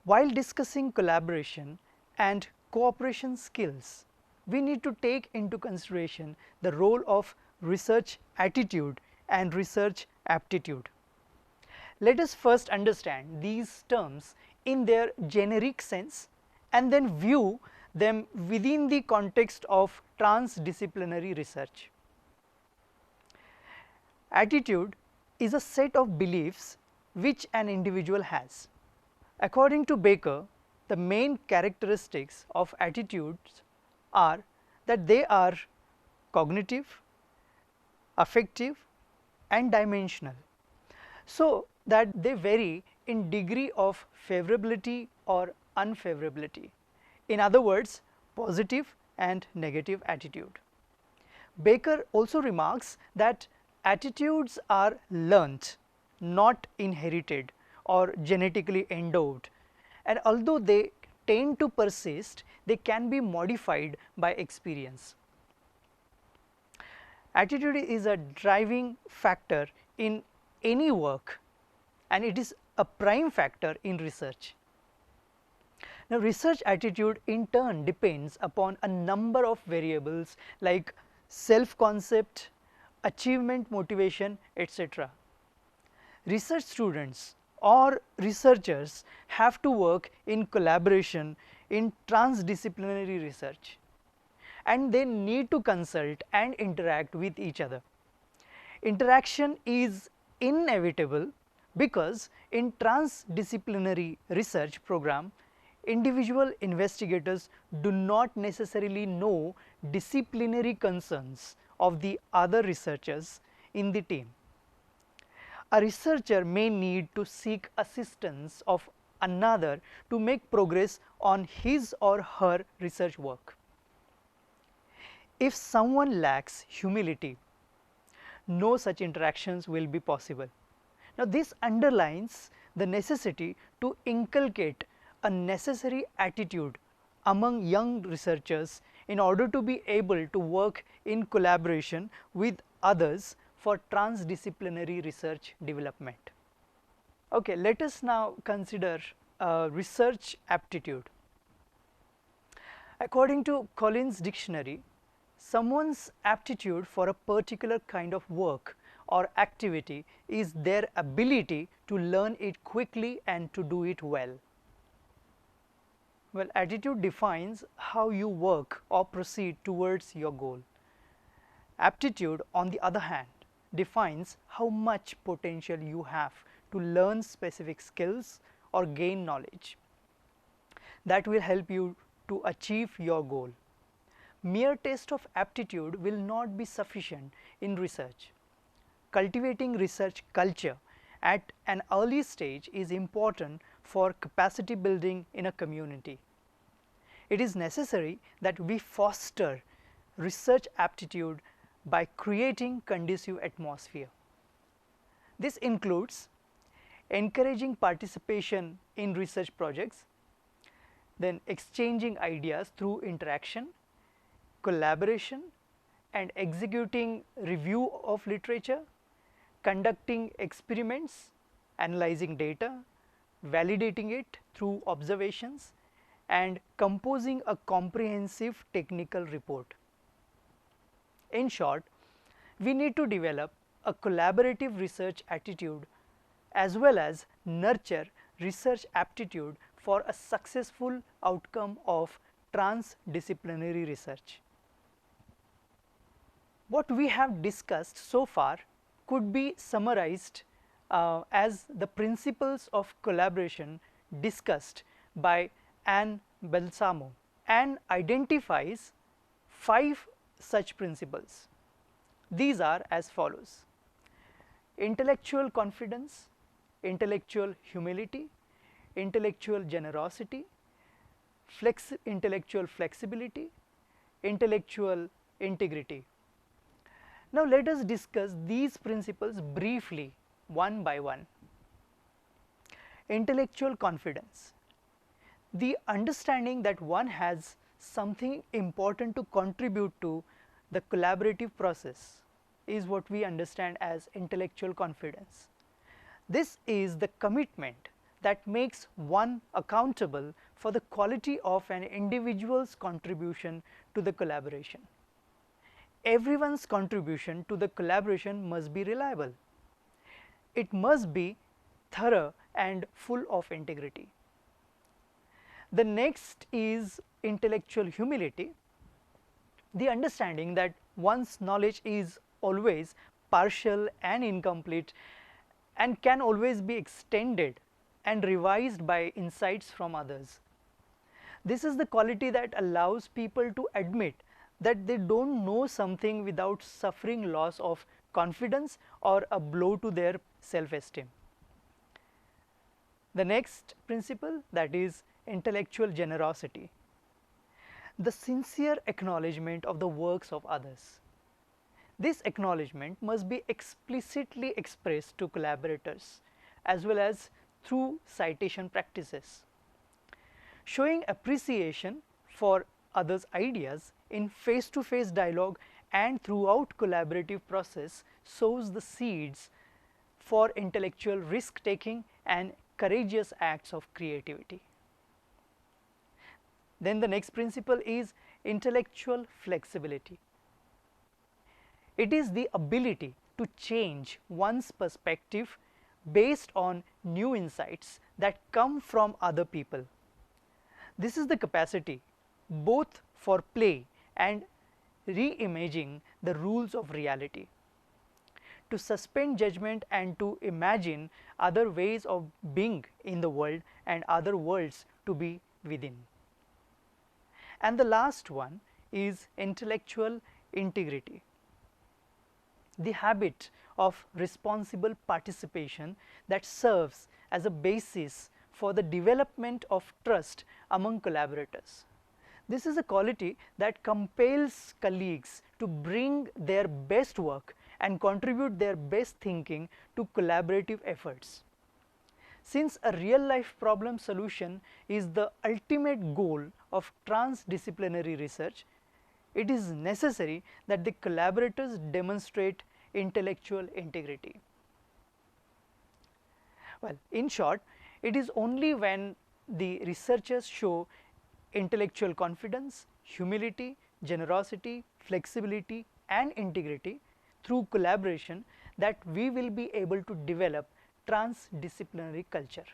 While discussing collaboration and cooperation skills, we need to take into consideration the role of research attitude and research aptitude. Let us first understand these terms in their generic sense and then view them within the context of transdisciplinary research. Attitude is a set of beliefs which an individual has. According to Baker, the main characteristics of attitudes are that they are cognitive, affective and dimensional, so that they vary in degree of favorability or unfavorability. In other words, positive and negative attitude. Baker also remarks that attitudes are learnt, not inherited or genetically endowed, and although they tend to persist, they can be modified by experience. Attitude is a driving factor in any work and it is a prime factor in research. Now, research attitude in turn depends upon a number of variables like self-concept, achievement motivation, etc. Research students or researchers have to work in collaboration in transdisciplinary research, and they need to consult and interact with each other. Interaction is inevitable because in transdisciplinary research program, individual investigators do not necessarily know disciplinary concerns of the other researchers in the team. A researcher may need to seek assistance of another to make progress on his or her research work. If someone lacks humility, no such interactions will be possible. Now, this underlines the necessity to inculcate a necessary attitude among young researchers in order to be able to work in collaboration with others for transdisciplinary research development. Okay, let us now consider research aptitude. According to Collins Dictionary, someone's aptitude for a particular kind of work or activity is their ability to learn it quickly and to do it well. Well, attitude defines how you work or proceed towards your goal. Aptitude, on the other hand, defines how much potential you have to learn specific skills or gain knowledge that will help you to achieve your goal. Mere test of aptitude will not be sufficient in research. Cultivating research culture at an early stage is important for capacity building in a community. It is necessary that we foster research aptitude by creating conducive atmosphere. This includes encouraging participation in research projects, then exchanging ideas through interaction, collaboration and executing review of literature, conducting experiments, analyzing data, validating it through observations and composing a comprehensive technical report. In short, we need to develop a collaborative research attitude as well as nurture research aptitude for a successful outcome of transdisciplinary research. What we have discussed so far could be summarized as the principles of collaboration discussed by Anne Balsamo, and identifies 5 such principles. These are as follows: intellectual confidence, intellectual humility, intellectual generosity, intellectual flexibility, intellectual integrity. Now, let us discuss these principles briefly one by one. Intellectual confidence. The understanding that one has something important to contribute to the collaborative process is what we understand as intellectual confidence. This is the commitment that makes one accountable for the quality of an individual's contribution to the collaboration. Everyone's contribution to the collaboration must be reliable. It must be thorough and full of integrity. The next is intellectual humility, the understanding that one's knowledge is always partial and incomplete and can always be extended and revised by insights from others. This is the quality that allows people to admit that they don't know something without suffering loss of confidence or a blow to their self-esteem. The next principle, that is intellectual generosity, the sincere acknowledgement of the works of others. This acknowledgement must be explicitly expressed to collaborators as well as through citation practices. Showing appreciation for others' ideas in face-to-face dialogue and throughout collaborative process sows the seeds for intellectual risk-taking and courageous acts of creativity. Then the next principle is intellectual flexibility. It is the ability to change one's perspective based on new insights that come from other people. This is the capacity both for play and reimagining the rules of reality, to suspend judgment and to imagine other ways of being in the world and other worlds to be within. And the last one is intellectual integrity, the habit of responsible participation that serves as a basis for the development of trust among collaborators. This is a quality that compels colleagues to bring their best work and contribute their best thinking to collaborative efforts. Since a real-life problem solution is the ultimate goal of transdisciplinary research, it is necessary that the collaborators demonstrate intellectual integrity. Well, in short, it is only when the researchers show intellectual confidence, humility, generosity, flexibility and integrity through collaboration that we will be able to develop transdisciplinary culture.